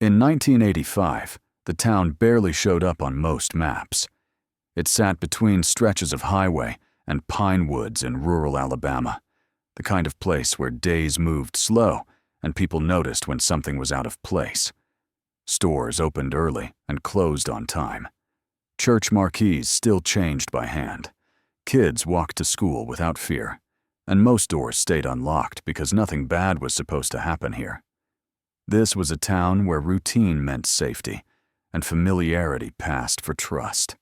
In 1985, the town barely showed up on most maps. It sat between stretches of highway and pine woods in rural Alabama, the kind of place where days moved slow and people noticed when something was out of place. Stores opened early and closed on time. Church marquees still changed by hand. Kids walked to school without fear, and most doors stayed unlocked because nothing bad was supposed to happen here. This was a town where routine meant safety, and familiarity passed for trust.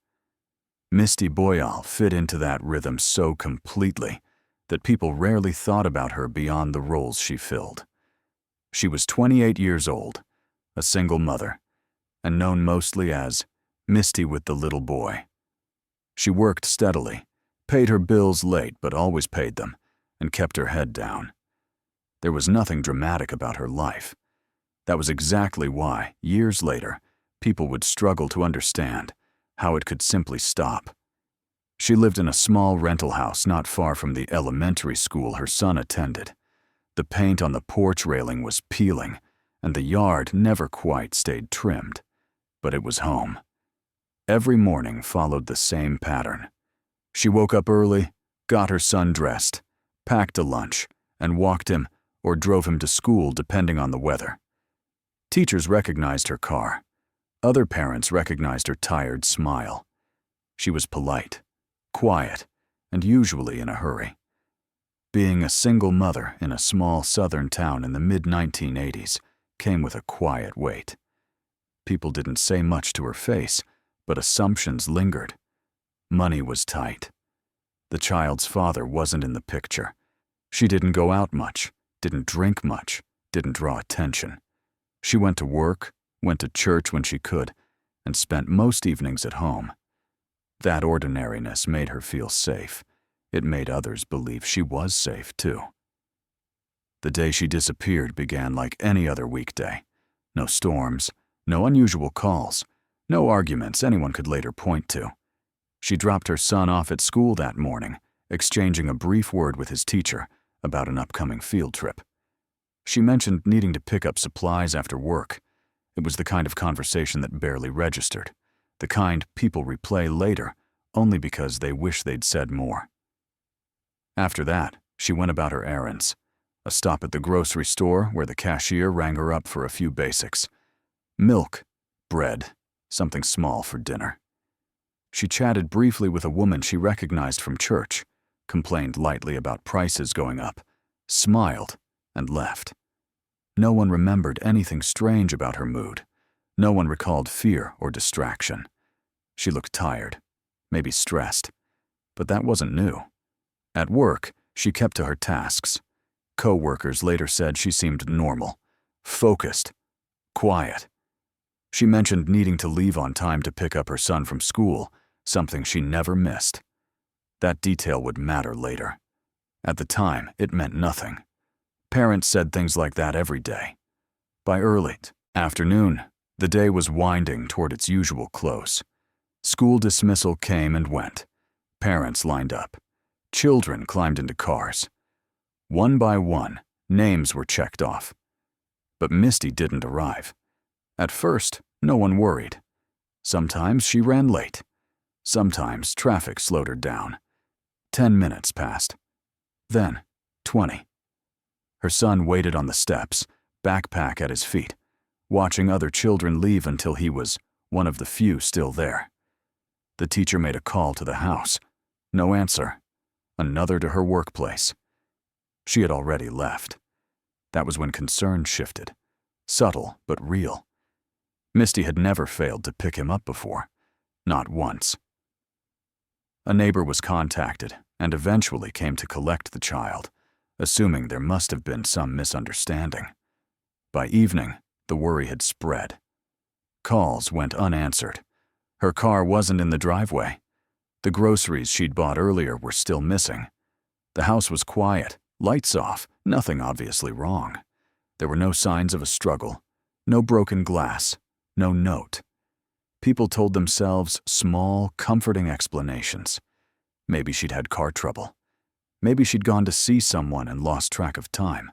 Misti Boyal fit into that rhythm so completely that people rarely thought about her beyond the roles she filled. She was 28 years old, a single mother, and known mostly as Misty with the little boy. She worked steadily, paid her bills late but always paid them, and kept her head down. There was nothing dramatic about her life. That was exactly why, years later, people would struggle to understand how it could simply stop. She lived in a small rental house not far from the elementary school her son attended. The paint on the porch railing was peeling, and the yard never quite stayed trimmed. But it was home. Every morning followed the same pattern. She woke up early, got her son dressed, packed a lunch, and walked him or drove him to school depending on the weather. Teachers recognized her car. Other parents recognized her tired smile. She was polite, quiet, and usually in a hurry. Being a single mother in a small southern town in the mid-1980s came with a quiet weight. People didn't say much to her face, but assumptions lingered. Money was tight. The child's father wasn't in the picture. She didn't go out much, didn't drink much, didn't draw attention. She went to work, went to church when she could, and spent most evenings at home. That ordinariness made her feel safe. It made others believe she was safe, too. The day she disappeared began like any other weekday. No storms, no unusual calls, no arguments anyone could later point to. She dropped her son off at school that morning, exchanging a brief word with his teacher about an upcoming field trip. She mentioned needing to pick up supplies after work. It was the kind of conversation that barely registered, the kind people replay later only because they wish they'd said more. After that, she went about her errands. A stop at the grocery store where the cashier rang her up for a few basics. Milk, bread, something small for dinner. She chatted briefly with a woman she recognized from church, complained lightly about prices going up, smiled, and left. No one remembered anything strange about her mood. No one recalled fear or distraction. She looked tired, maybe stressed, but that wasn't new. At work, she kept to her tasks. Co-workers later said she seemed normal, focused, quiet. She mentioned needing to leave on time to pick up her son from school, something she never missed. That detail would matter later. At the time, it meant nothing. Parents said things like that every day. By early afternoon, the day was winding toward its usual close. School dismissal came and went. Parents lined up. Children climbed into cars. One by one, names were checked off. But Misty didn't arrive. At first, no one worried. Sometimes she ran late. Sometimes traffic slowed her down. 10 minutes passed. Then, 20. Her son waited on the steps, backpack at his feet, watching other children leave until he was one of the few still there. The teacher made a call to the house. No answer. Another to her workplace. She had already left. That was when concern shifted. Subtle, but real. Misty had never failed to pick him up before. Not once. A neighbor was contacted and eventually came to collect the child, assuming there must have been some misunderstanding. By evening, the worry had spread. Calls went unanswered. Her car wasn't in the driveway. The groceries she'd bought earlier were still missing. The house was quiet, lights off, nothing obviously wrong. There were no signs of a struggle, no broken glass, no note. People told themselves small, comforting explanations. Maybe she'd had car trouble. Maybe she'd gone to see someone and lost track of time.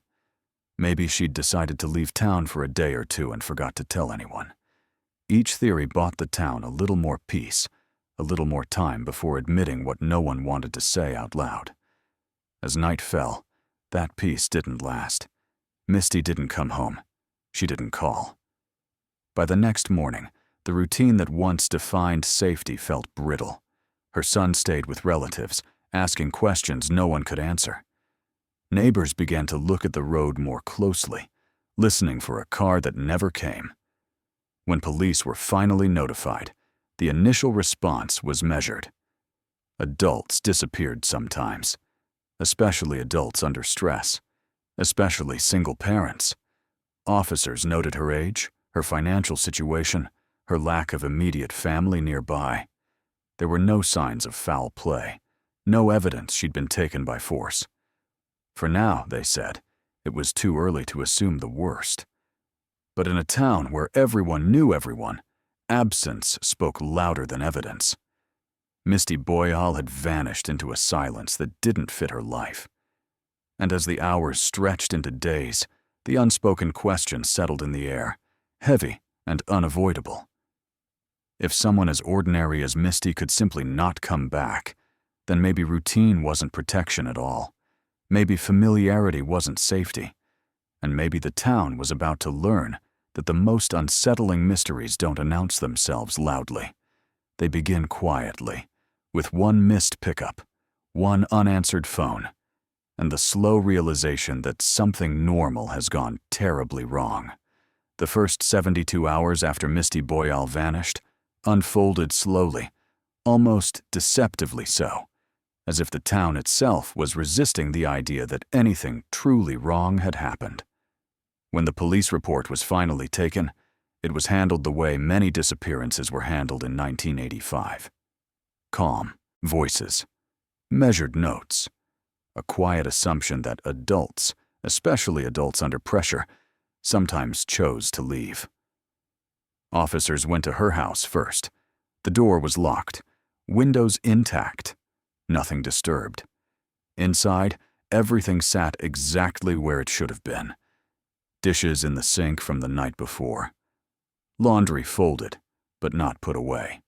Maybe she'd decided to leave town for a day or two and forgot to tell anyone. Each theory bought the town a little more peace, a little more time before admitting what no one wanted to say out loud. As night fell, that peace didn't last. Misty didn't come home. She didn't call. By the next morning, the routine that once defined safety felt brittle. Her son stayed with relatives, asking questions no one could answer. Neighbors began to look at the road more closely, listening for a car that never came. When police were finally notified, the initial response was measured. Adults disappeared sometimes, especially adults under stress, especially single parents. Officers noted her age, her financial situation, her lack of immediate family nearby. There were no signs of foul play, no evidence she'd been taken by force. For now, they said, it was too early to assume the worst. But in a town where everyone knew everyone, absence spoke louder than evidence. Misti Boyal had vanished into a silence that didn't fit her life. And as the hours stretched into days, the unspoken question settled in the air, heavy and unavoidable. If someone as ordinary as Misty could simply not come back, then maybe routine wasn't protection at all. Maybe familiarity wasn't safety. And maybe the town was about to learn that the most unsettling mysteries don't announce themselves loudly. They begin quietly, with one missed pickup, one unanswered phone, and the slow realization that something normal has gone terribly wrong. The first 72 hours after Misti Boyal vanished unfolded slowly, almost deceptively so, as if the town itself was resisting the idea that anything truly wrong had happened. When the police report was finally taken, it was handled the way many disappearances were handled in 1985. Calm, voices, measured notes, a quiet assumption that adults, especially adults under pressure, sometimes chose to leave. Officers went to her house first. The door was locked, windows intact, nothing disturbed. Inside, everything sat exactly where it should have been. Dishes in the sink from the night before. Laundry folded, but not put away.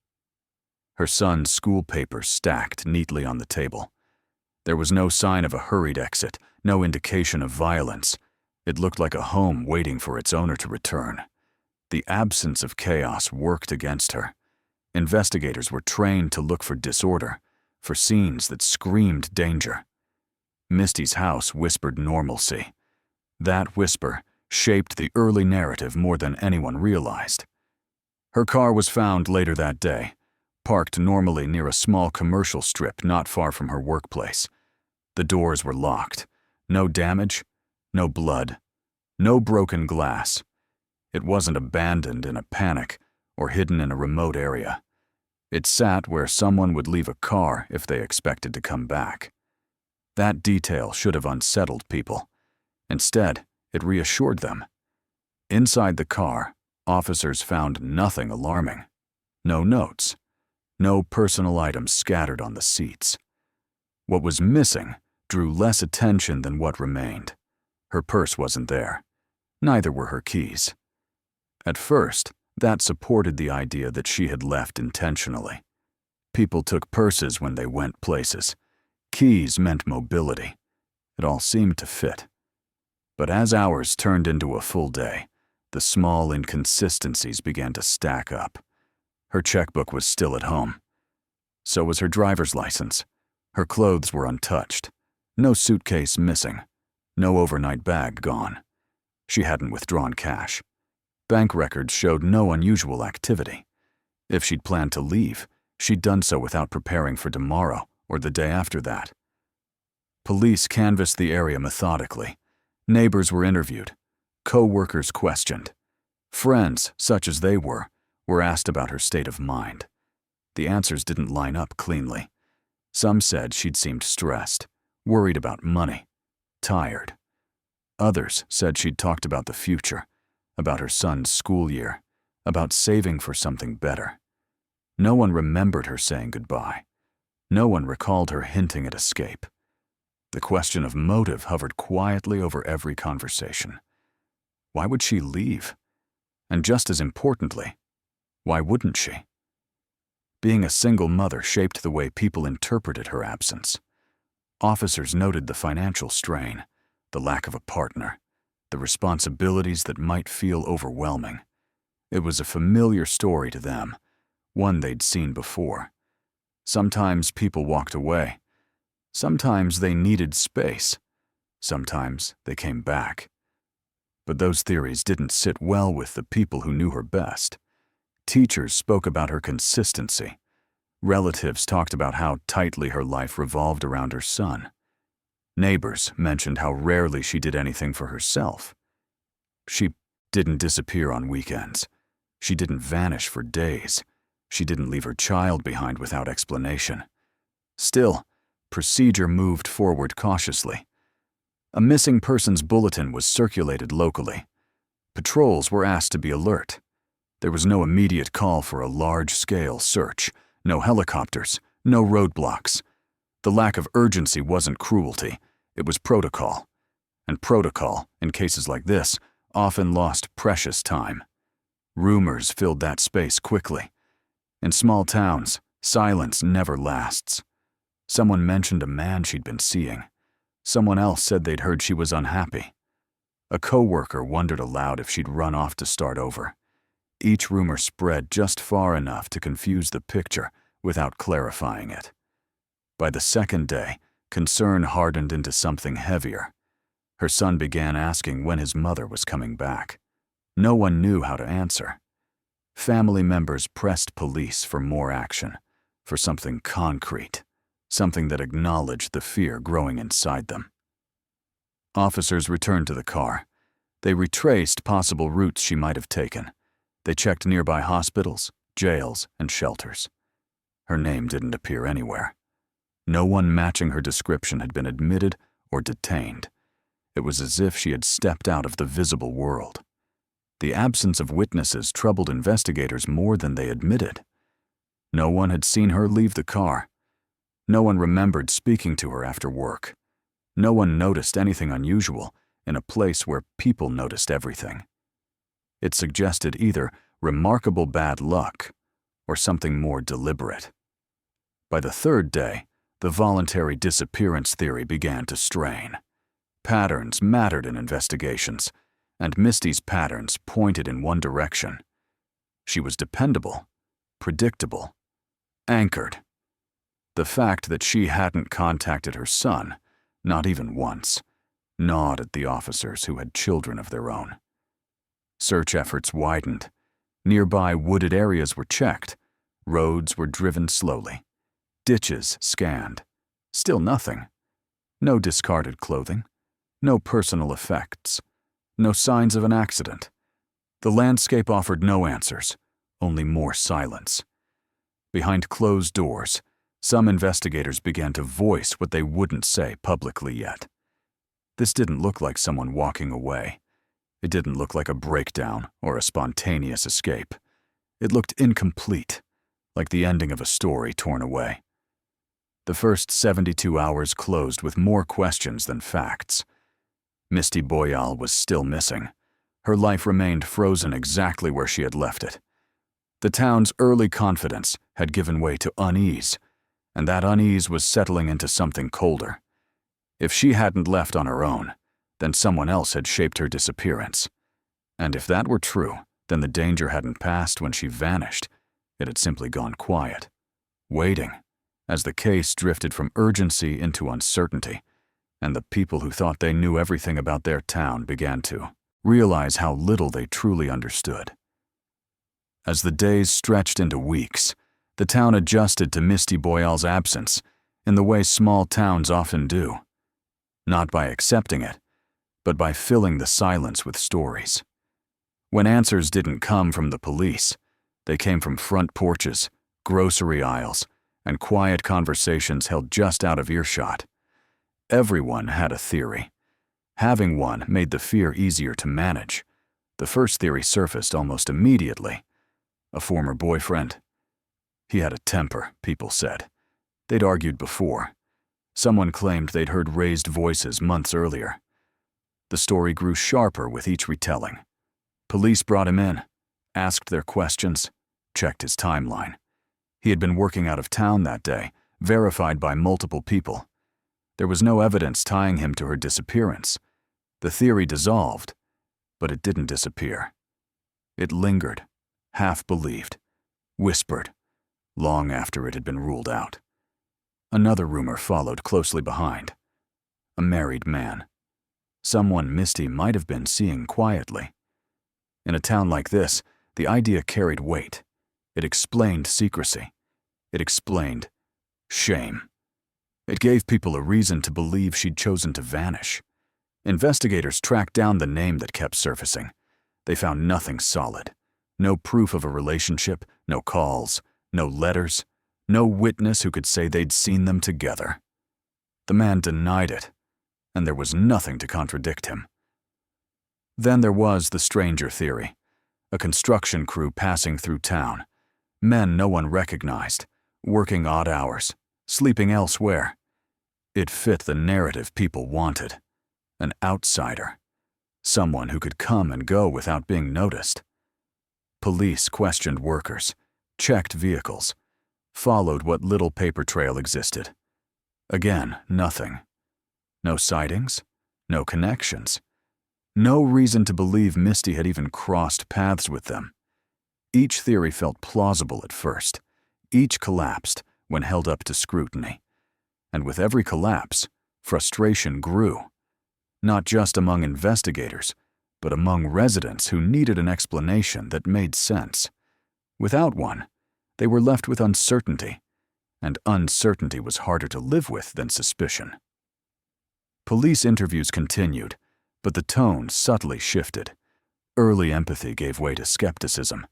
Her son's school papers stacked neatly on the table. There was no sign of a hurried exit, no indication of violence. It looked like a home waiting for its owner to return. The absence of chaos worked against her. Investigators were trained to look for disorder, for scenes that screamed danger. Misty's house whispered normalcy. That whisper shaped the early narrative more than anyone realized. Her car was found later that day, parked normally near a small commercial strip not far from her workplace. The doors were locked. No damage, no blood, no broken glass. It wasn't abandoned in a panic or hidden in a remote area. It sat where someone would leave a car if they expected to come back. That detail should have unsettled people. Instead, it reassured them. Inside the car, officers found nothing alarming. No notes. No personal items scattered on the seats. What was missing drew less attention than what remained. Her purse wasn't there. Neither were her keys. At first, that supported the idea that she had left intentionally. People took purses when they went places. Keys meant mobility. It all seemed to fit. But as hours turned into a full day, the small inconsistencies began to stack up. Her checkbook was still at home. So was her driver's license. Her clothes were untouched. No suitcase missing. No overnight bag gone. She hadn't withdrawn cash. Bank records showed no unusual activity. If she'd planned to leave, she'd done so without preparing for tomorrow or the day after that. Police canvassed the area methodically. Neighbors were interviewed. Co-workers questioned. Friends, such as they were asked about her state of mind. The answers didn't line up cleanly. Some said she'd seemed stressed, worried about money, tired. Others said she'd talked about the future, about her son's school year, about saving for something better. No one remembered her saying goodbye. No one recalled her hinting at escape. The question of motive hovered quietly over every conversation. Why would she leave? And just as importantly, why wouldn't she? Being a single mother shaped the way people interpreted her absence. Officers noted the financial strain, the lack of a partner, the responsibilities that might feel overwhelming. It was a familiar story to them, one they'd seen before. Sometimes people walked away. Sometimes they needed space. Sometimes they came back. But those theories didn't sit well with the people who knew her best. Teachers spoke about her consistency. Relatives talked about how tightly her life revolved around her son. Neighbors mentioned how rarely she did anything for herself. She didn't disappear on weekends. She didn't vanish for days. She didn't leave her child behind without explanation. Still, procedure moved forward cautiously. A missing persons bulletin was circulated locally. Patrols were asked to be alert. There was no immediate call for a large-scale search, no helicopters, no roadblocks. The lack of urgency wasn't cruelty, it was protocol. And protocol, in cases like this, often lost precious time. Rumors filled that space quickly. In small towns, silence never lasts. Someone mentioned a man she'd been seeing. Someone else said they'd heard she was unhappy. A coworker wondered aloud if she'd run off to start over. Each rumor spread just far enough to confuse the picture without clarifying it. By the second day, concern hardened into something heavier. Her son began asking when his mother was coming back. No one knew how to answer. Family members pressed police for more action, for something concrete, something that acknowledged the fear growing inside them. Officers returned to the car. They retraced possible routes she might have taken. They checked nearby hospitals, jails, and shelters. Her name didn't appear anywhere. No one matching her description had been admitted or detained. It was as if she had stepped out of the visible world. The absence of witnesses troubled investigators more than they admitted. No one had seen her leave the car. No one remembered speaking to her after work. No one noticed anything unusual in a place where people noticed everything. It suggested either remarkable bad luck or something more deliberate. By the third day, the voluntary disappearance theory began to strain. Patterns mattered in investigations, and Misti's patterns pointed in one direction. She was dependable, predictable, anchored. The fact that she hadn't contacted her son, not even once, gnawed at the officers who had children of their own. Search efforts widened. Nearby wooded areas were checked. Roads were driven slowly. Ditches scanned. Still nothing. No discarded clothing. No personal effects. No signs of an accident. The landscape offered no answers, only more silence. Behind closed doors, some investigators began to voice what they wouldn't say publicly yet. This didn't look like someone walking away. It didn't look like a breakdown or a spontaneous escape. It looked incomplete, like the ending of a story torn away. The first 72 hours closed with more questions than facts. Misti Boyal was still missing. Her life remained frozen exactly where she had left it. The town's early confidence had given way to unease, and that unease was settling into something colder. If she hadn't left on her own, then someone else had shaped her disappearance. And if that were true, then the danger hadn't passed when she vanished. It had simply gone quiet, waiting, as the case drifted from urgency into uncertainty, and the people who thought they knew everything about their town began to realize how little they truly understood. As the days stretched into weeks, the town adjusted to Misti Boyal's absence in the way small towns often do. Not by accepting it, but by filling the silence with stories. When answers didn't come from the police, they came from front porches, grocery aisles, and quiet conversations held just out of earshot. Everyone had a theory. Having one made the fear easier to manage. The first theory surfaced almost immediately. A former boyfriend. He had a temper, people said. They'd argued before. Someone claimed they'd heard raised voices months earlier. The story grew sharper with each retelling. Police brought him in, asked their questions, checked his timeline. He had been working out of town that day, verified by multiple people. There was no evidence tying him to her disappearance. The theory dissolved, but it didn't disappear. It lingered, half-believed, whispered, long after it had been ruled out. Another rumor followed closely behind. A married man. Someone Misty might have been seeing quietly. In a town like this, the idea carried weight. It explained secrecy. It explained shame. It gave people a reason to believe she'd chosen to vanish. Investigators tracked down the name that kept surfacing. They found nothing solid. No proof of a relationship, no calls, no letters, no witness who could say they'd seen them together. The man denied it, and there was nothing to contradict him. Then there was the stranger theory. A construction crew passing through town. Men no one recognized, working odd hours, sleeping elsewhere. It fit the narrative people wanted. An outsider. Someone who could come and go without being noticed. Police questioned workers, checked vehicles, followed what little paper trail existed. Again, nothing. No sightings, no connections. No reason to believe Misty had even crossed paths with them. Each theory felt plausible at first. Each collapsed when held up to scrutiny. And with every collapse, frustration grew. Not just among investigators, but among residents who needed an explanation that made sense. Without one, they were left with uncertainty, and uncertainty was harder to live with than suspicion. Police interviews continued, but the tone subtly shifted. Early empathy gave way to skepticism.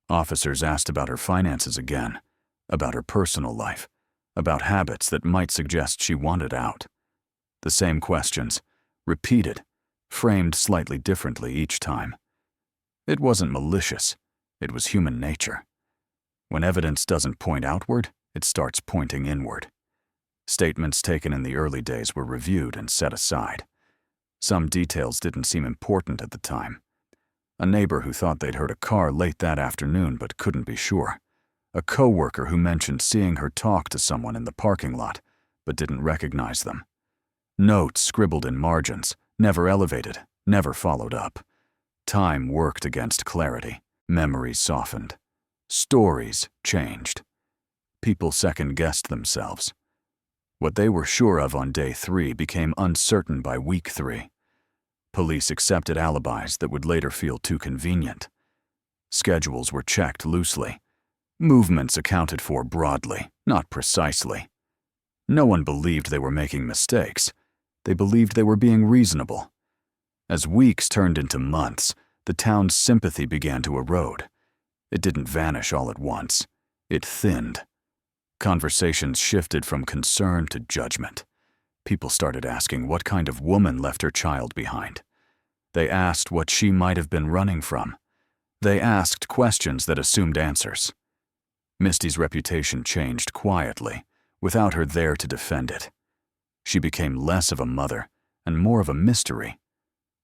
Officers asked about her finances again, about her personal life, about habits that might suggest she wanted out. The same questions, repeated, framed slightly differently each time. It wasn't malicious, it was human nature. When evidence doesn't point outward, it starts pointing inward. Statements taken in the early days were reviewed and set aside. Some details didn't seem important at the time. A neighbor who thought they'd heard a car late that afternoon but couldn't be sure. A co-worker who mentioned seeing her talk to someone in the parking lot but didn't recognize them. Notes scribbled in margins, never elevated, never followed up. Time worked against clarity. Memories softened. Stories changed. People second-guessed themselves. What they were sure of on day 3 became uncertain by week 3. Police accepted alibis that would later feel too convenient. Schedules were checked loosely. Movements accounted for broadly, not precisely. No one believed they were making mistakes. They believed they were being reasonable. As weeks turned into months, the town's sympathy began to erode. It didn't vanish all at once. It thinned. Conversations shifted from concern to judgment. People started asking what kind of woman left her child behind. They asked what she might have been running from. They asked questions that assumed answers. Misty's reputation changed quietly, without her there to defend it. She became less of a mother and more of a mystery,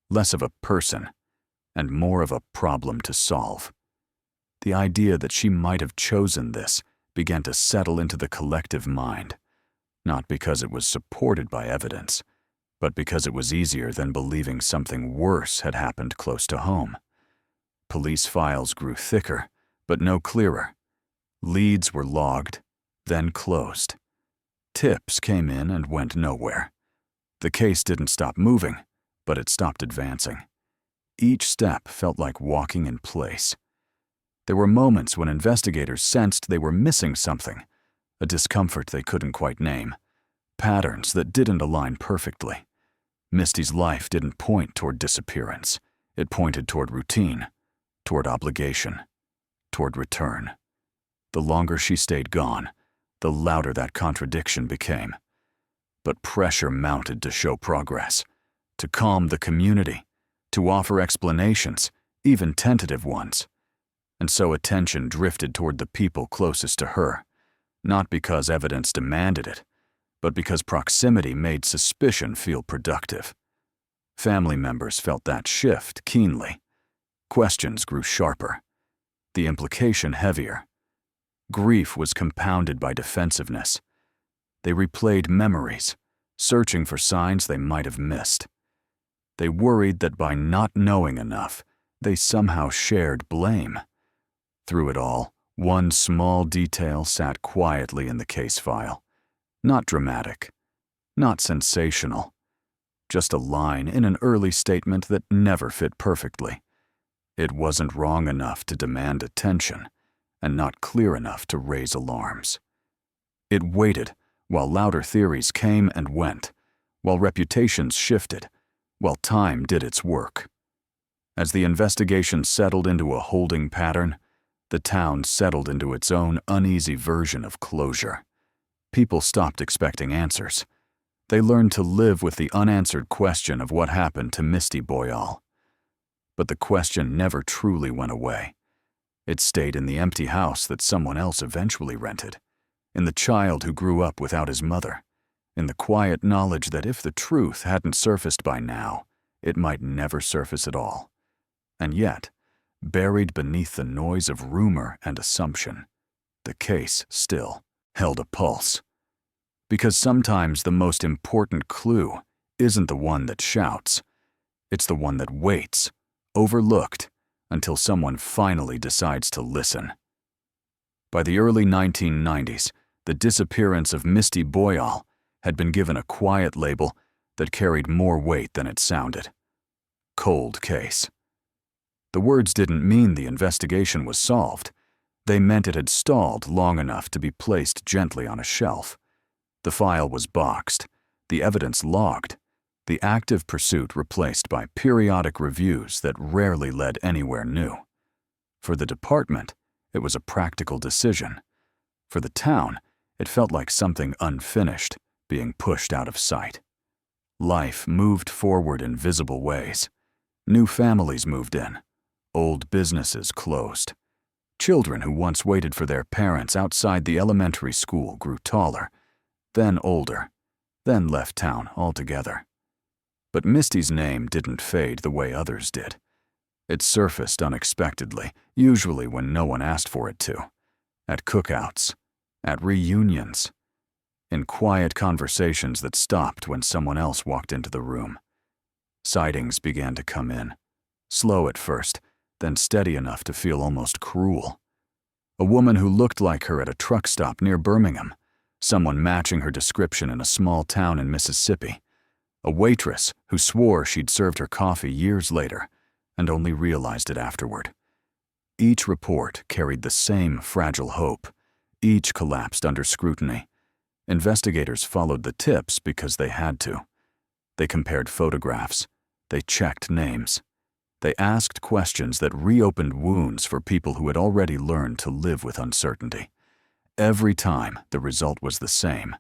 less of a person and more of a problem to solve. The idea that she might have chosen this began to settle into the collective mind, not because it was supported by evidence, but because it was easier than believing something worse had happened close to home. Police files grew thicker, but no clearer. Leads were logged, then closed. Tips came in and went nowhere. The case didn't stop moving, but it stopped advancing. Each step felt like walking in place. There were moments when investigators sensed they were missing something, a discomfort they couldn't quite name, patterns that didn't align perfectly. Misty's life didn't point toward disappearance. It pointed toward routine, toward obligation, toward return. The longer she stayed gone, the louder that contradiction became. But pressure mounted to show progress, to calm the community, to offer explanations, even tentative ones. And so attention drifted toward the people closest to her, not because evidence demanded it, but because proximity made suspicion feel productive. Family members felt that shift keenly. Questions grew sharper, the implication heavier. Grief was compounded by defensiveness. They replayed memories, searching for signs they might have missed. They worried that by not knowing enough, they somehow shared blame. Through it all, one small detail sat quietly in the case file. Not dramatic, not sensational, just a line in an early statement that never fit perfectly. It wasn't wrong enough to demand attention, and not clear enough to raise alarms. It waited while louder theories came and went, while reputations shifted, while time did its work. As the investigation settled into a holding pattern, the town settled into its own uneasy version of closure. People stopped expecting answers. They learned to live with the unanswered question of what happened to Misti Boyal. But the question never truly went away. It stayed in the empty house that someone else eventually rented, in the child who grew up without his mother, in the quiet knowledge that if the truth hadn't surfaced by now, it might never surface at all. And yet, buried beneath the noise of rumor and assumption, the case still held a pulse. Because sometimes the most important clue isn't the one that shouts, it's the one that waits, overlooked, until someone finally decides to listen. By the early 1990s, the disappearance of Misti Boyal had been given a quiet label that carried more weight than it sounded. Cold case. The words didn't mean the investigation was solved. They meant it had stalled long enough to be placed gently on a shelf. The file was boxed, the evidence logged, the active pursuit replaced by periodic reviews that rarely led anywhere new. For the department, it was a practical decision. For the town, it felt like something unfinished, being pushed out of sight. Life moved forward in visible ways. New families moved in. Old businesses closed. Children who once waited for their parents outside the elementary school grew taller, then older, then left town altogether. But Misti's name didn't fade the way others did. It surfaced unexpectedly, usually when no one asked for it to. At cookouts, at reunions, in quiet conversations that stopped when someone else walked into the room. Sightings began to come in, slow at first, then steady enough to feel almost cruel. A woman who looked like her at a truck stop near Birmingham, someone matching her description in a small town in Mississippi, a waitress who swore she'd served her coffee years later and only realized it afterward. Each report carried the same fragile hope. Each collapsed under scrutiny. Investigators followed the tips because they had to. They compared photographs. They checked names. They asked questions that reopened wounds for people who had already learned to live with uncertainty. Every time, the result was the same.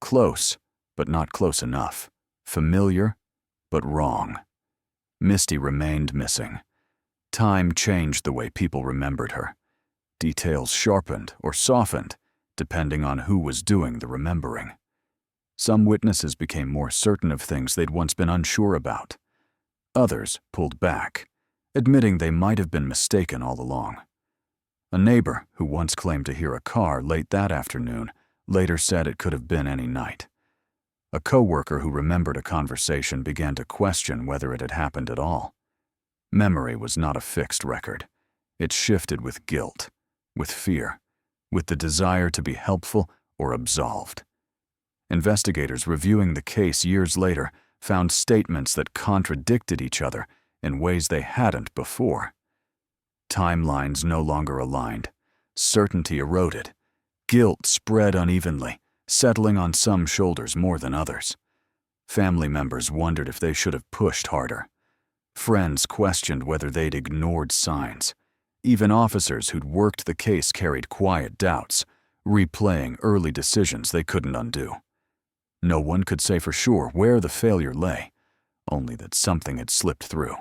Close, but not close enough. Familiar, but wrong. Misti remained missing. Time changed the way people remembered her. Details sharpened or softened, depending on who was doing the remembering. Some witnesses became more certain of things they'd once been unsure about. Others pulled back, admitting they might have been mistaken all along. A neighbor who once claimed to hear a car late that afternoon later said it could have been any night. A coworker who remembered a conversation began to question whether it had happened at all. Memory was not a fixed record. It shifted with guilt, with fear, with the desire to be helpful or absolved. Investigators reviewing the case years later found statements that contradicted each other in ways they hadn't before. Timelines no longer aligned. Certainty eroded. Guilt spread unevenly, settling on some shoulders more than others. Family members wondered if they should have pushed harder. Friends questioned whether they'd ignored signs. Even officers who'd worked the case carried quiet doubts, replaying early decisions they couldn't undo. No one could say for sure where the failure lay, only that something had slipped through.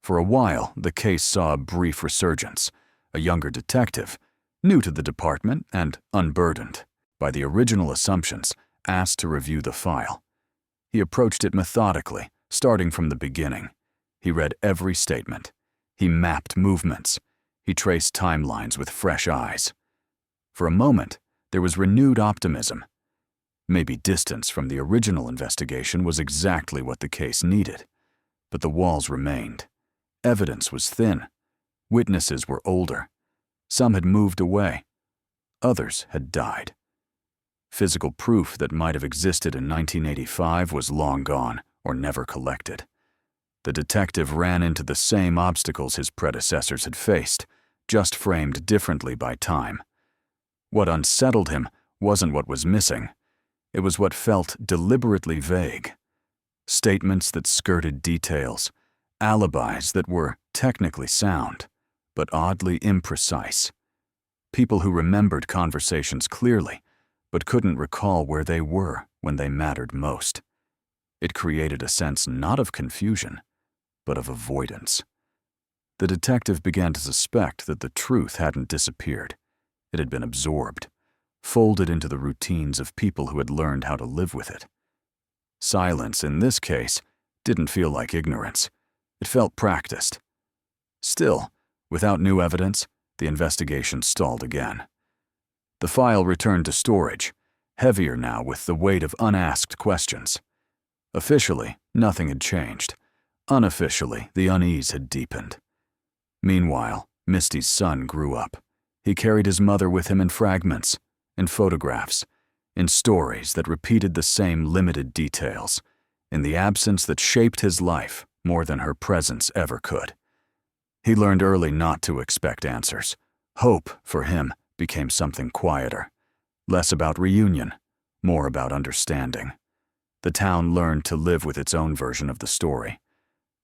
For a while, the case saw a brief resurgence. A younger detective, new to the department and unburdened by the original assumptions, asked to review the file. He approached it methodically, starting from the beginning. He read every statement. He mapped movements. He traced timelines with fresh eyes. For a moment, there was renewed optimism. Maybe distance from the original investigation was exactly what the case needed. But the walls remained. Evidence was thin. Witnesses were older. Some had moved away. Others had died. Physical proof that might have existed in 1985 was long gone or never collected. The detective ran into the same obstacles his predecessors had faced, just framed differently by time. What unsettled him wasn't what was missing. It was what felt deliberately vague. Statements that skirted details, alibis that were technically sound, but oddly imprecise. People who remembered conversations clearly, but couldn't recall where they were when they mattered most. It created a sense not of confusion, but of avoidance. The detective began to suspect that the truth hadn't disappeared. It had been absorbed, folded into the routines of people who had learned how to live with it. Silence, in this case, didn't feel like ignorance. It felt practiced. Still, without new evidence, the investigation stalled again. The file returned to storage, heavier now with the weight of unasked questions. Officially, nothing had changed. Unofficially, the unease had deepened. Meanwhile, Misty's son grew up. He carried his mother with him in fragments, in photographs, in stories that repeated the same limited details, in the absence that shaped his life more than her presence ever could. He learned early not to expect answers. Hope, for him, became something quieter, less about reunion, more about understanding. The town learned to live with its own version of the story.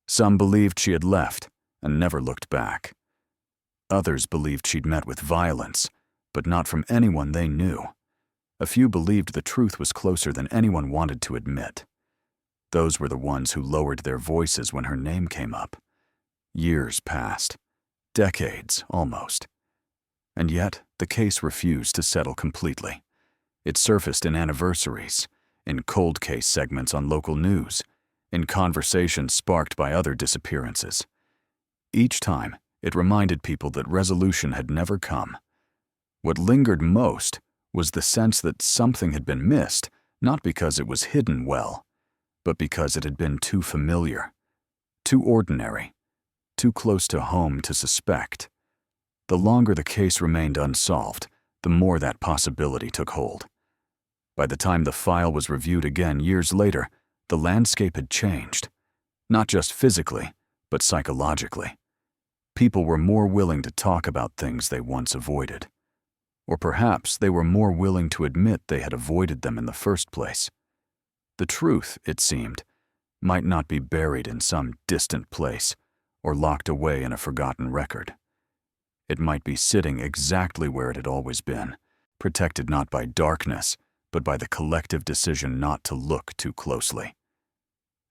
Some believed she had left and never looked back. Others believed she'd met with violence, but not from anyone they knew. A few believed the truth was closer than anyone wanted to admit. Those were the ones who lowered their voices when her name came up. Years passed. Decades, almost. And yet, the case refused to settle completely. It surfaced in anniversaries, in cold case segments on local news, in conversations sparked by other disappearances. Each time, it reminded people that resolution had never come. What lingered most was the sense that something had been missed, not because it was hidden well, but because it had been too familiar, too ordinary, too close to home to suspect. The longer the case remained unsolved, the more that possibility took hold. By the time the file was reviewed again years later, the landscape had changed. Not just physically, but psychologically. People were more willing to talk about things they once avoided. Or perhaps they were more willing to admit they had avoided them in the first place. The truth, it seemed, might not be buried in some distant place or locked away in a forgotten record. It might be sitting exactly where it had always been, protected not by darkness, but by the collective decision not to look too closely.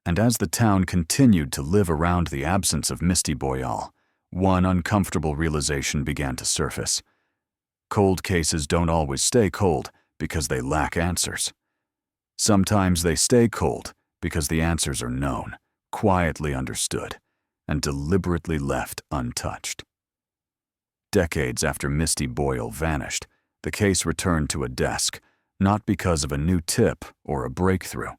And as the town continued to live around the absence of Misti Boyal, one uncomfortable realization began to surface. Cold cases don't always stay cold because they lack answers. Sometimes they stay cold because the answers are known, quietly understood, and deliberately left untouched. Decades after Misti Boyal vanished, the case returned to a desk, not because of a new tip or a breakthrough,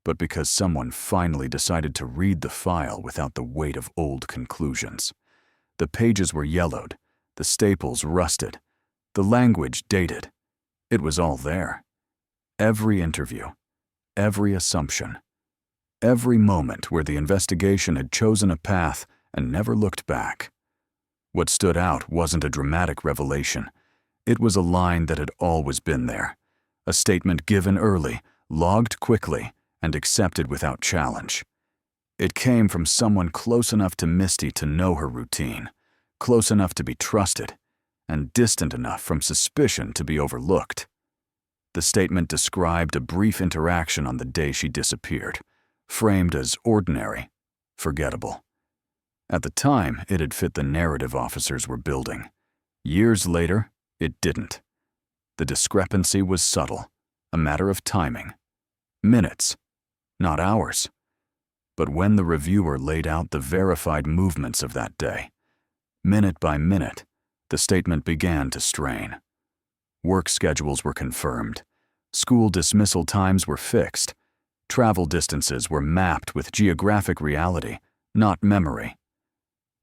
but because someone finally decided to read the file without the weight of old conclusions. The pages were yellowed, the staples rusted, the language dated. It was all there. Every interview, every assumption, every moment where the investigation had chosen a path and never looked back. What stood out wasn't a dramatic revelation. It was a line that had always been there, a statement given early, logged quickly, and accepted without challenge. It came from someone close enough to Misti to know her routine, close enough to be trusted, and distant enough from suspicion to be overlooked. The statement described a brief interaction on the day she disappeared, framed as ordinary, forgettable. At the time, it had fit the narrative officers were building. Years later, it didn't. The discrepancy was subtle, A matter of timing. Minutes, not hours. But when the reviewer laid out the verified movements of that day, minute by minute, the statement began to strain. Work schedules were confirmed. School dismissal times were fixed. Travel distances were mapped with geographic reality, not memory.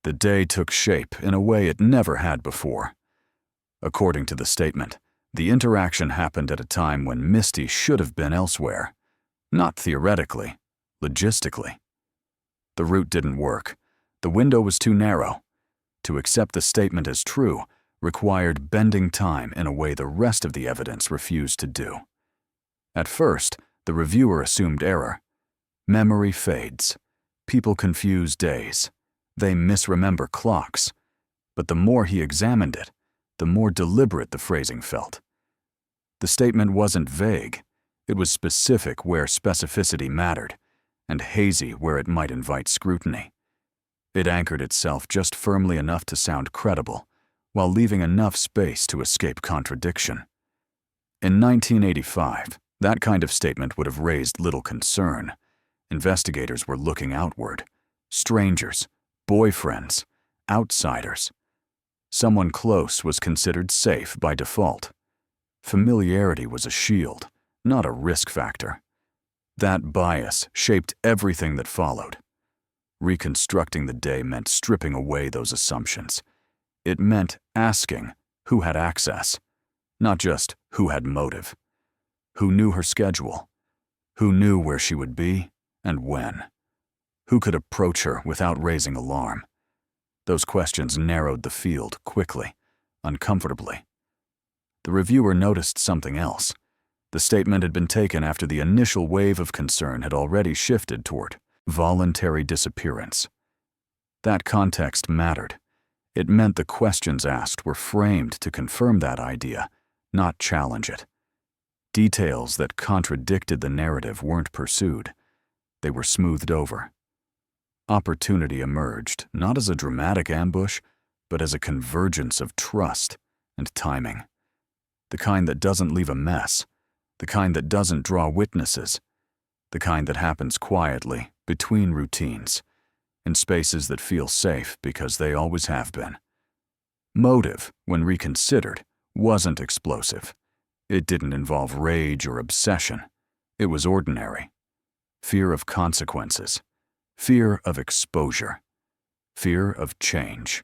The day took shape in a way it never had before. According to the statement, the interaction happened at a time when Misti should have been elsewhere. Not theoretically, logistically. The route didn't work. The window was too narrow. To accept the statement as true required bending time in a way the rest of the evidence refused to do. At first, the reviewer assumed error. Memory fades. People confuse days. They misremember clocks. But the more he examined it, the more deliberate the phrasing felt. The statement wasn't vague. It was specific where specificity mattered, and hazy where it might invite scrutiny. It anchored itself just firmly enough to sound credible, while leaving enough space to escape contradiction. In 1985, that kind of statement would have raised little concern. Investigators were looking outward. Strangers, boyfriends, outsiders. Someone close was considered safe by default. Familiarity was a shield, not a risk factor. That bias shaped everything that followed. Reconstructing the day meant stripping away those assumptions. It meant asking who had access, not just who had motive. Who knew her schedule? Who knew where she would be and when? Who could approach her without raising alarm? Those questions narrowed the field quickly, uncomfortably. The reviewer noticed something else. The statement had been taken after the initial wave of concern had already shifted toward voluntary disappearance. That context mattered. It meant the questions asked were framed to confirm that idea, not challenge it. Details that contradicted the narrative weren't pursued. They were smoothed over. Opportunity emerged, not as a dramatic ambush, but as a convergence of trust and timing. The kind that doesn't leave a mess, the kind that doesn't draw witnesses, the kind that happens quietly, between routines, in spaces that feel safe because they always have been. Motive, when reconsidered, wasn't explosive. It didn't involve rage or obsession. It was ordinary. Fear of consequences. Fear of exposure. Fear of change.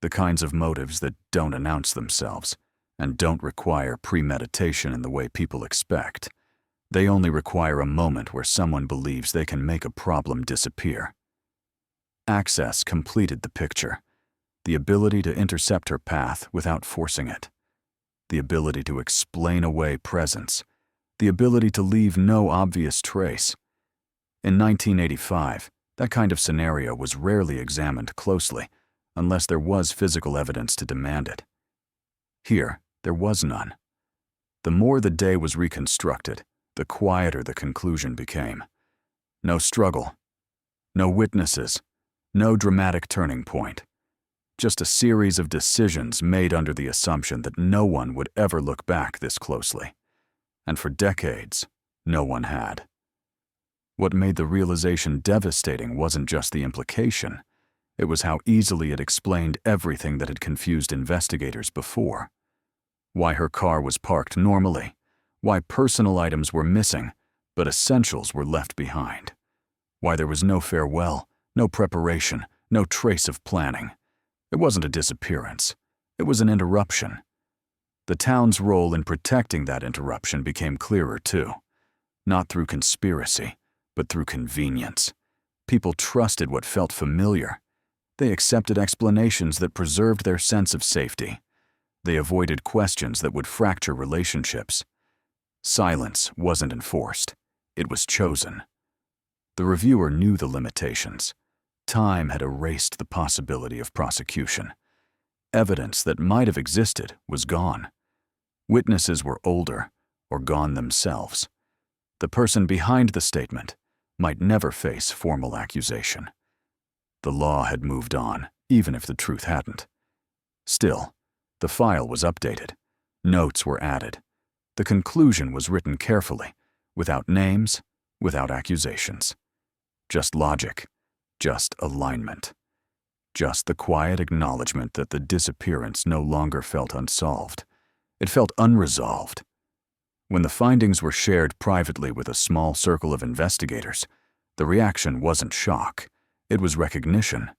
The kinds of motives that don't announce themselves and don't require premeditation in the way people expect. They only require a moment where someone believes they can make a problem disappear. Access completed the picture. The ability to intercept her path without forcing it. The ability to explain away presence. The ability to leave no obvious trace. In 1985, that kind of scenario was rarely examined closely, unless there was physical evidence to demand it. Here, there was none. The more the day was reconstructed, the quieter the conclusion became. No struggle, no witnesses, no dramatic turning point. Just a series of decisions made under the assumption that no one would ever look back this closely. And for decades, no one had. What made the realization devastating wasn't just the implication. It was how easily it explained everything that had confused investigators before. Why her car was parked normally. Why personal items were missing, but essentials were left behind. Why there was no farewell, no preparation, no trace of planning. It wasn't a disappearance. It was an interruption. The town's role in protecting that interruption became clearer too. Not through conspiracy, but through convenience. People trusted what felt familiar. They accepted explanations that preserved their sense of safety. They avoided questions that would fracture relationships. Silence wasn't enforced. It was chosen. The reviewer knew the limitations. Time had erased the possibility of prosecution. Evidence that might have existed was gone. Witnesses were older or gone themselves. The person behind the statement might never face formal accusation. The law had moved on, even if the truth hadn't. Still, the file was updated. Notes were added. The conclusion was written carefully, without names, without accusations. Just logic, just alignment. Just the quiet acknowledgement that the disappearance no longer felt unsolved. It felt unresolved. When the findings were shared privately with a small circle of investigators, the reaction wasn't shock, it was recognition.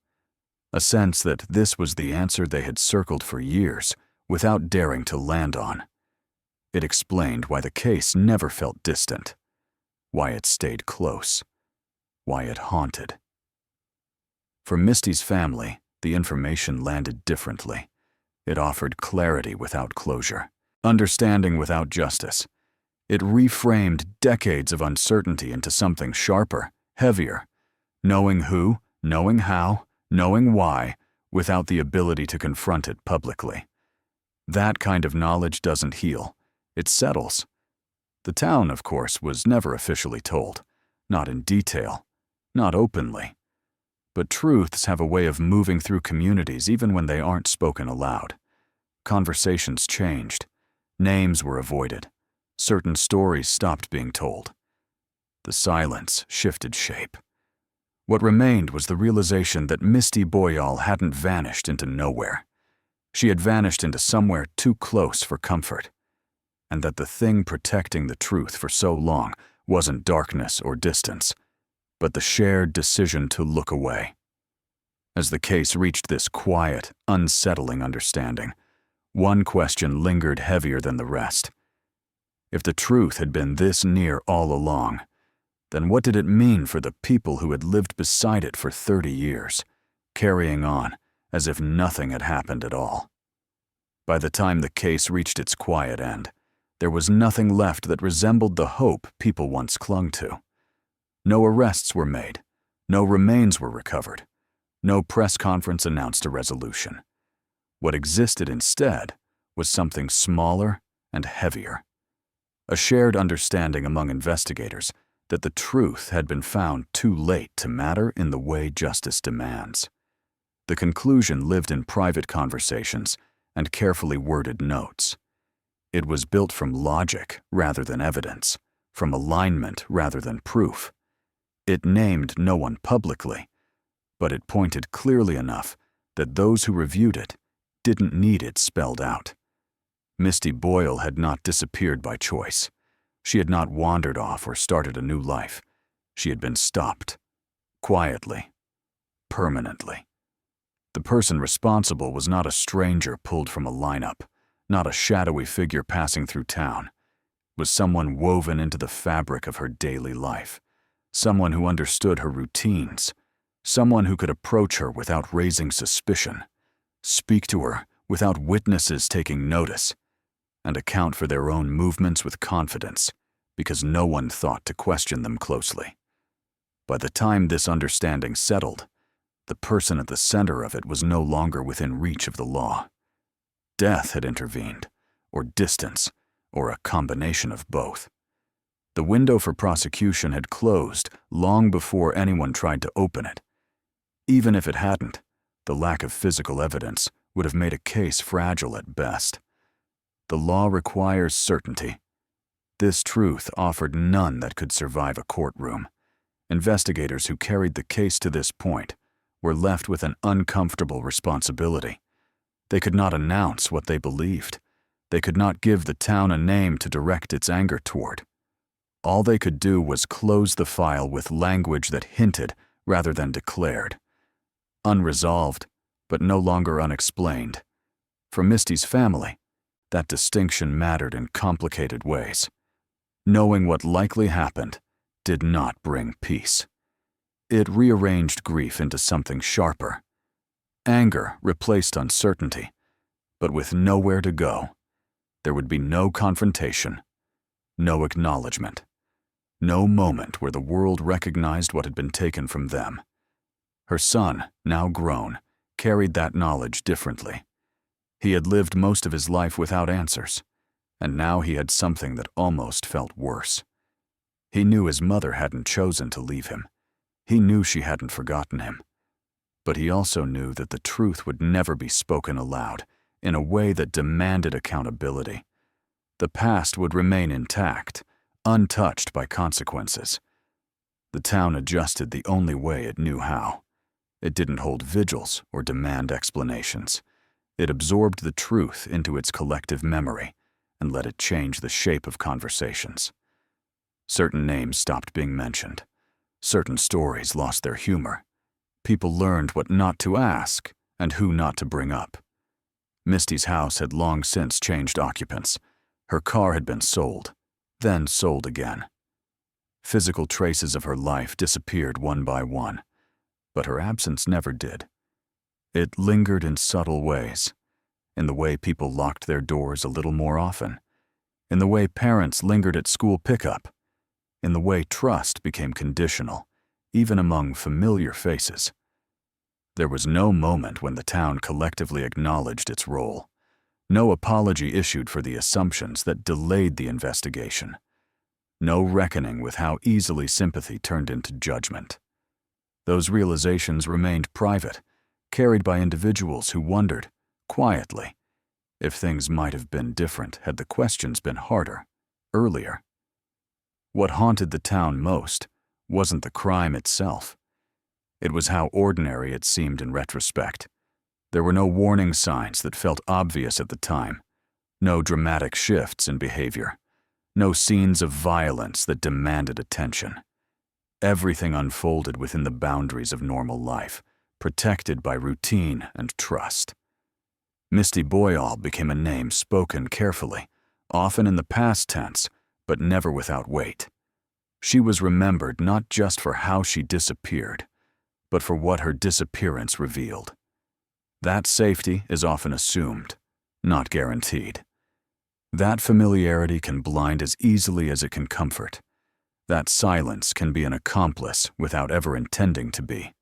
A sense that this was the answer they had circled for years without daring to land on. It explained why the case never felt distant, why it stayed close, why it haunted. For Misti's family, the information landed differently. It offered clarity without closure, understanding without justice. It reframed decades of uncertainty into something sharper, heavier, knowing who, knowing how, knowing why, without the ability to confront it publicly. That kind of knowledge doesn't heal, it settles. The town, of course, was never officially told, not in detail, not openly. But truths have a way of moving through communities even when they aren't spoken aloud. Conversations changed. Names were avoided. Certain stories stopped being told. The silence shifted shape. What remained was the realization that Misti Boyal hadn't vanished into nowhere. She had vanished into somewhere too close for comfort. And that the thing protecting the truth for so long wasn't darkness or distance, but the shared decision to look away. As the case reached this quiet, unsettling understanding, one question lingered heavier than the rest. If the truth had been this near all along, then what did it mean for the people who had lived beside it for 30 years, carrying on as if nothing had happened at all? By the time the case reached its quiet end, there was nothing left that resembled the hope people once clung to. No arrests were made, no remains were recovered, no press conference announced a resolution. What existed instead was something smaller and heavier. A shared understanding among investigators that the truth had been found too late to matter in the way justice demands. The conclusion lived in private conversations and carefully worded notes. It was built from logic rather than evidence, from alignment rather than proof. It named no one publicly, but it pointed clearly enough that those who reviewed it didn't need it spelled out. Misti Boyal had not disappeared by choice. She had not wandered off or started a new life. She had been stopped, quietly, permanently. The person responsible was not a stranger pulled from a lineup, not a shadowy figure passing through town. It was someone woven into the fabric of her daily life. Someone who understood her routines, someone who could approach her without raising suspicion, speak to her without witnesses taking notice, and account for their own movements with confidence, because no one thought to question them closely. By the time this understanding settled, the person at the center of it was no longer within reach of the law. Death had intervened, or distance, or a combination of both. The window for prosecution had closed long before anyone tried to open it. Even if it hadn't, the lack of physical evidence would have made a case fragile at best. The law requires certainty. This truth offered none that could survive a courtroom. Investigators who carried the case to this point were left with an uncomfortable responsibility. They could not announce what they believed. They could not give the town a name to direct its anger toward. All they could do was close the file with language that hinted rather than declared. Unresolved, but no longer unexplained. For Misti's family, that distinction mattered in complicated ways. Knowing what likely happened did not bring peace. It rearranged grief into something sharper. Anger replaced uncertainty, but with nowhere to go. There would be no confrontation, no acknowledgement, no moment where the world recognized what had been taken from them. Her son, now grown, carried that knowledge differently. He had lived most of his life without answers, and now he had something that almost felt worse. He knew his mother hadn't chosen to leave him. He knew she hadn't forgotten him. But he also knew that the truth would never be spoken aloud in a way that demanded accountability. The past would remain intact, untouched by consequences. The town adjusted the only way it knew how. It didn't hold vigils or demand explanations. It absorbed the truth into its collective memory and let it change the shape of conversations. Certain names stopped being mentioned. Certain stories lost their humor. People learned what not to ask and who not to bring up. Misty's house had long since changed occupants. Her car had been sold, then sold again. Physical traces of her life disappeared one by one, but her absence never did. It lingered in subtle ways, in the way people locked their doors a little more often, in the way parents lingered at school pickup, in the way trust became conditional, even among familiar faces. There was no moment when the town collectively acknowledged its role, no apology issued for the assumptions that delayed the investigation, no reckoning with how easily sympathy turned into judgment. Those realizations remained private, carried by individuals who wondered, quietly, if things might have been different had the questions been harder, earlier. What haunted the town most wasn't the crime itself. It was how ordinary it seemed in retrospect. There were no warning signs that felt obvious at the time, no dramatic shifts in behavior, no scenes of violence that demanded attention. Everything unfolded within the boundaries of normal life, protected by routine and trust. Misti Boyal became a name spoken carefully, often in the past tense, but never without weight. She was remembered not just for how she disappeared, but for what her disappearance revealed. That safety is often assumed, not guaranteed. That familiarity can blind as easily as it can comfort. That silence can be an accomplice without ever intending to be.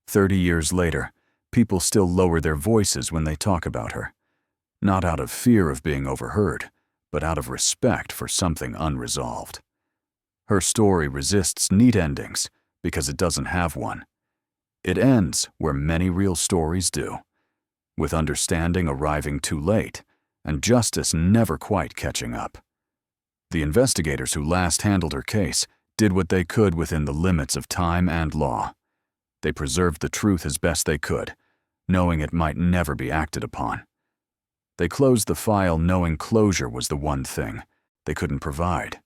30 years later, people still lower their voices when they talk about her, not out of fear of being overheard, but out of respect for something unresolved. Her story resists neat endings because it doesn't have one. It ends where many real stories do, with understanding arriving too late and justice never quite catching up. The investigators who last handled her case did what they could within the limits of time and law. They preserved the truth as best they could, knowing it might never be acted upon. They closed the file knowing closure was the one thing they couldn't provide.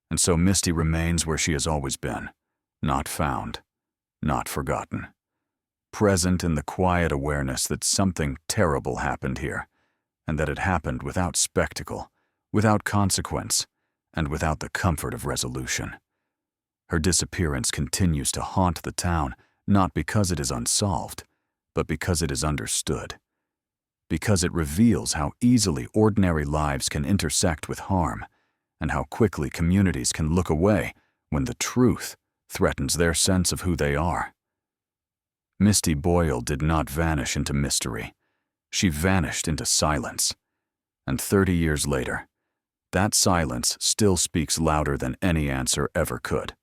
And so Misti remains where she has always been, not found, not forgotten. Present in the quiet awareness that something terrible happened here, and that it happened without spectacle, without consequence, and without the comfort of resolution. Her disappearance continues to haunt the town, not because it is unsolved, but because it is understood. Because it reveals how easily ordinary lives can intersect with harm, and how quickly communities can look away when the truth threatens their sense of who they are. Misti Boyal did not vanish into mystery. She vanished into silence. And 30 years later, that silence still speaks louder than any answer ever could.